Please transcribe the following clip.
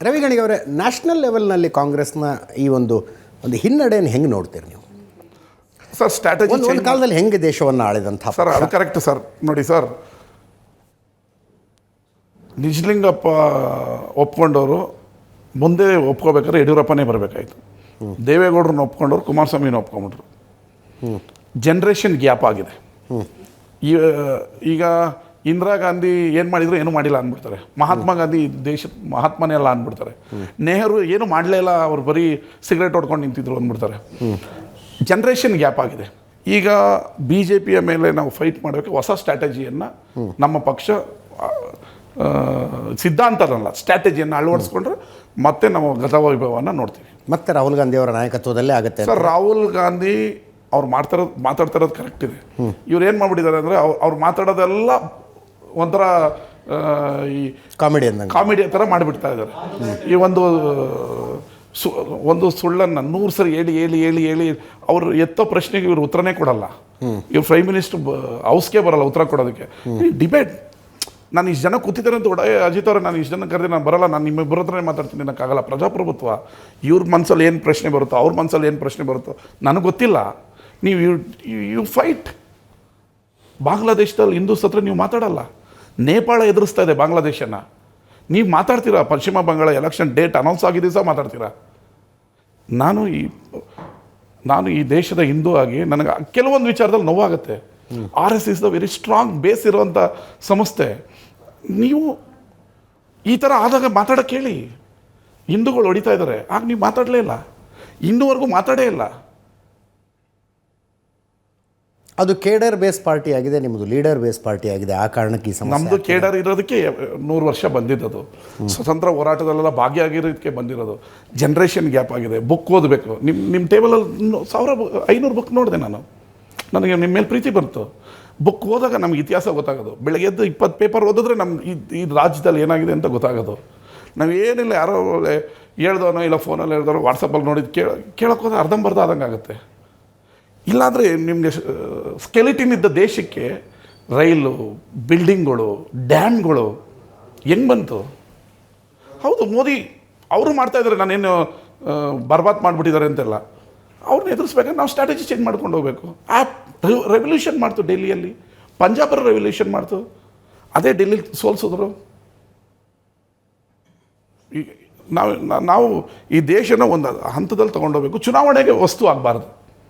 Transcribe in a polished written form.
ರವಿಗಣಿಗೆ ಅವರೇ, ನ್ಯಾಷನಲ್ ಲೆವೆಲ್ನಲ್ಲಿ ಕಾಂಗ್ರೆಸ್ನ ಈ ಒಂದು ಹಿನ್ನಡೆಯನ್ನು ಹೆಂಗೆ ನೋಡ್ತೀರಿ ನೀವು? ಸರ್ ಸ್ಟ್ರಾಟಜಿ ಒಂದು ಕಾಲದಲ್ಲಿ ಹೆಂಗೆ ದೇಶವನ್ನು ಆಳಿದಂಥ ಸರ್ ಅದು ಕರೆಕ್ಟ್ ಸರ್. ನೋಡಿ ಸರ್, ನಿಜಲಿಂಗಪ್ಪ ಒಪ್ಕೊಂಡವರು ಮುಂದೆ ಒಪ್ಕೋಬೇಕಾದ್ರೆ ಯಡಿಯೂರಪ್ಪನೇ ಬರಬೇಕಾಯ್ತು. ದೇವೇಗೌಡರನ್ನ ಒಪ್ಕೊಂಡವ್ರು ಕುಮಾರಸ್ವಾಮಿನ ಒಪ್ಕೊಂಡ್ಬಿಟ್ರು. ಜನ್ರೇಷನ್ ಗ್ಯಾಪ್ ಆಗಿದೆ. ಈಗ ಇಂದಿರಾ ಗಾಂಧಿ ಏನು ಮಾಡಿದ್ರು ಏನೂ ಮಾಡಿಲ್ಲ ಅಂದ್ಬಿಡ್ತಾರೆ. ಮಹಾತ್ಮ ಗಾಂಧಿ ದೇಶದ ಮಹಾತ್ಮನೇ ಅಲ್ಲ ಅಂದ್ಬಿಡ್ತಾರೆ. ನೆಹರು ಏನು ಮಾಡಲೇ ಇಲ್ಲ, ಅವ್ರು ಬರೀ ಸಿಗರೇಟ್ ಹೊಡ್ಕೊಂಡು ನಿಂತಿದ್ರು ಅಂದ್ಬಿಡ್ತಾರೆ. ಜನ್ರೇಷನ್ ಗ್ಯಾಪ್ ಆಗಿದೆ. ಈಗ ಬಿ ಜೆ ಪಿಯ ಮೇಲೆ ನಾವು ಫೈಟ್ ಮಾಡೋಕ್ಕೆ ಹೊಸ ಸ್ಟ್ರಾಟಜಿಯನ್ನು ನಮ್ಮ ಪಕ್ಷ ಸಿದ್ಧಾಂತನಲ್ಲ ಸ್ಟ್ರಾಟಜಿಯನ್ನು ಅಳವಡಿಸ್ಕೊಂಡ್ರೆ ಮತ್ತೆ ನಾವು ಗತವೈಭವವನ್ನು ನೋಡ್ತೀವಿ. ಮತ್ತೆ ರಾಹುಲ್ ಗಾಂಧಿ ಅವರ ನಾಯಕತ್ವದಲ್ಲೇ ಆಗುತ್ತೆ ಸರ್. ರಾಹುಲ್ ಗಾಂಧಿ ಅವ್ರು ಮಾತಾಡ್ತಾ ಇರೋದು ಕರೆಕ್ಟ್ ಇದೆ. ಇವ್ರು ಏನು ಮಾಡ್ಬಿಟ್ಟಿದ್ದಾರೆ ಅಂದರೆ ಅವ್ರು ಮಾತಾಡೋದೆಲ್ಲ ಒಂಥರ ಈ ಕಾಮಿಡಿ ಥರ ಮಾಡಿಬಿಡ್ತಾ ಇದ್ದಾರೆ. ಈ ಒಂದು ಸುಳ್ಳನ್ನು 100 ಸರಿ ಹೇಳಿ ಅವರು ಎತ್ತೋ ಪ್ರಶ್ನೆಗೆ ಇವರು ಉತ್ತರನೇ ಕೊಡಲ್ಲ. ಇವ್ರು ಪ್ರೈಮ್ ಮಿನಿಸ್ಟರ್ ಹೌಸ್ಗೆ ಬರಲ್ಲ ಉತ್ತರ ಕೊಡೋದಕ್ಕೆ. ಡಿಬೇಟ್ ನಾನು ಇಷ್ಟು ಜನ ಕೂತಿದ್ದಾರೆ ಅಂತ ಅಜಿತ್ ಅವರೇ, ನಾನು ಇಷ್ಟು ಜನ ಕರೆದಿ ನಾನು ಬರಲ್ಲ, ನಾನು ನಿಮ್ಮ ಬರೋತ್ರನೇ ಮಾತಾಡ್ತೀನಿ ಅನ್ನೋಕ್ಕಾಗಲ್ಲ. ಪ್ರಜಾಪ್ರಭುತ್ವ. ಇವ್ರ ಮನಸ್ಸಲ್ಲಿ ಏನು ಪ್ರಶ್ನೆ ಬರುತ್ತೋ, ಅವ್ರ ಮನಸ್ಸಲ್ಲಿ ಏನು ಪ್ರಶ್ನೆ ಬರುತ್ತೋ ನನಗೆ ಗೊತ್ತಿಲ್ಲ. ನೀವು ಯು ಫೈಟ್. ಬಾಂಗ್ಲಾದೇಶದಲ್ಲಿ ಹಿಂದೂಸ್ ಹತ್ರ ನೀವು ಮಾತಾಡಲ್ಲ. ನೇಪಾಳ ಎದುರಿಸ್ತಾ ಇದೆ ಬಾಂಗ್ಲಾದೇಶನ. ನೀವು ಮಾತಾಡ್ತೀರಾ? ಪಶ್ಚಿಮ ಬಂಗಾಳ ಎಲೆಕ್ಷನ್ ಡೇಟ್ ಅನೌನ್ಸ್ ಆಗಿದೆ ಸಹ ಮಾತಾಡ್ತೀರಾ? ನಾನು ಈ ದೇಶದ ಹಿಂದೂ ಆಗಿ ನನಗೆ ಕೆಲವೊಂದು ವಿಚಾರದಲ್ಲಿ ನೋವಾಗುತ್ತೆ. RSS the very strong base ಇರುವಂಥ ಸಂಸ್ಥೆ. ನೀವು ಈ ಥರ ಆದಾಗ ಮಾತಾಡೋಕ್ಕೆ ಹೇಳಿ. ಹಿಂದೂಗಳು ಹೊಡಿತಾ ಇದ್ದಾರೆ, ಆಗ ನೀವು ಮಾತಾಡಲೇ ಇಲ್ಲ. ಇನ್ನೂವರೆಗೂ ಮಾತಾಡೇ ಇಲ್ಲ. ಅದು ಕೇಡರ್ ಬೇಸ್ ಪಾರ್ಟಿ ಆಗಿದೆ, ನಿಮ್ಮದು ಲೀಡರ್ ಬೇಸ್ ಪಾರ್ಟಿ ಆಗಿದೆ. ಆ ಕಾರಣಕ್ಕೆ ಈ ಸಮಸ್ಯೆ. ನಮ್ಮದು ಕೇಡರ್ ಇರೋದಕ್ಕೆ 100 ವರ್ಷ ಬಂದಿದ್ದದು. ಸ್ವತಂತ್ರ ಹೋರಾಟದಲ್ಲೆಲ್ಲ ಭಾಗಿಯಾಗಿರೋದಕ್ಕೆ ಬಂದಿರೋದು. ಜನ್ರೇಷನ್ ಗ್ಯಾಪ್ ಆಗಿದೆ. ಬುಕ್ ಓದಬೇಕು. ನಿಮ್ಮ ಟೇಬಲಲ್ಲಿ 500 ಬುಕ್ ನೋಡಿದೆ ನಾನು. ನನಗೆ ನಿಮ್ಮ ಮೇಲೆ ಪ್ರೀತಿ ಬಂತು. ಬುಕ್ ಓದಾಗ ನಮ್ಗೆ ಇತಿಹಾಸ ಗೊತ್ತಾಗೋದು. ಬೆಳಗ್ಗೆ ಎದ್ದು 20 ಪೇಪರ್ ಓದಿದ್ರೆ ನಮ್ಗೆ ಈ ರಾಜ್ಯದಲ್ಲಿ ಏನಾಗಿದೆ ಅಂತ ಗೊತ್ತಾಗೋದು. ನಾವೇನಿಲ್ಲ, ಯಾರೋ ಹೇಳ್ದವನೋ ಇಲ್ಲ ಫೋನಲ್ಲಿ ಹೇಳ್ದವನೋ ವಾಟ್ಸಪ್ಪಲ್ಲಿ ನೋಡಿದ್ದು ಕೇಳೋಕೆ ಹೋದ್ರೆ ಅರ್ಧಂಬರ್ಧ ಆದಂಗೆ ಆಗುತ್ತೆ. ಇಲ್ಲಾಂದರೆ ನಿಮಗೆ ಸ್ಕೆಲಿಟಿನ್ ಇದ್ದ ದೇಶಕ್ಕೆ ರೈಲು, ಬಿಲ್ಡಿಂಗ್ಗಳು, ಡ್ಯಾಮ್ಗಳು ಹೆಂಗೆ ಬಂತು? ಹೌದು, ಮೋದಿ ಅವರು ಮಾಡ್ತಾಯಿದ್ದಾರೆ. ನಾನೇನು ಬರ್ಬಾದ್ ಮಾಡಿಬಿಟ್ಟಿದ್ದಾರೆ ಅಂತೆಲ್ಲ. ಅವ್ರನ್ನ ಎದುರಿಸ್ಬೇಕಾದ್ರೆ ನಾವು ಸ್ಟ್ರಾಟಜಿ ಚೇಂಜ್ ಮಾಡ್ಕೊಂಡು ಹೋಗಬೇಕು. ರೆವಲ್ಯೂಷನ್ ಮಾಡ್ತು ಡೆಲ್ಲಿಯಲ್ಲಿ. ಪಂಜಾಬರ ರೆವಲ್ಯೂಷನ್ ಮಾಡ್ತು. ಅದೇ ಡೆಲ್ಲಿಲಿ ಸೋಲ್ಸಿದ್ರು. ನಾವು ಈ ದೇಶನ ಒಂದು ಹಂತದಲ್ಲಿ ತೊಗೊಂಡೋಗ್ಬೇಕು. ಚುನಾವಣೆಗೆ ವಸ್ತು ಆಗಬಾರ್ದು.